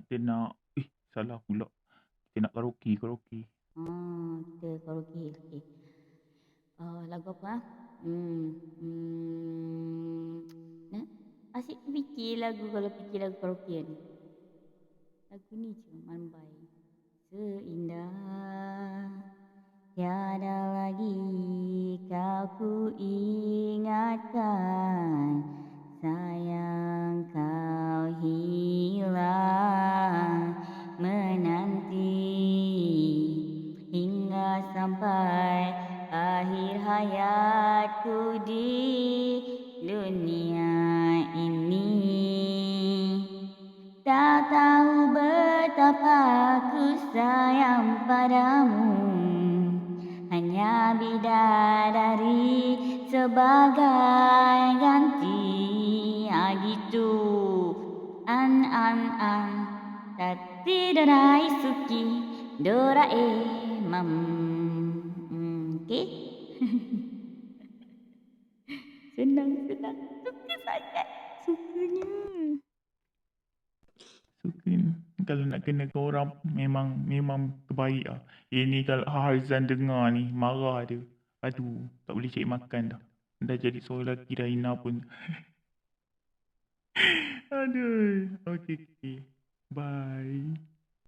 kita nak salah pula. Kita nak karaoke. Kita karaoke. Okay. Lagu apa? Nah, asyik fikir lagu kalau fikir lagu karaoke ni. Lagu ni je, Manbai. Seindah tiada lagi kau ku ingatkan, sayang kau hilang menanti hingga sampai akhir hayatku di dunia ini. Tak tahu betapa ku sayang padamu, hanya bidadari sebagai ganti. Gitu an Tattidarai suki Doraemon. Okay. Senang. Suka sangat. Sukanya. Suka ni. Kalau nak kenakan orang memang terbaik lah. Ini kalau Harzan dengar ni marah dia. Aduh, tak boleh cari makan dah. Dah jadi seorang lelaki dah Ina pun. Aduh. Okay. Bye.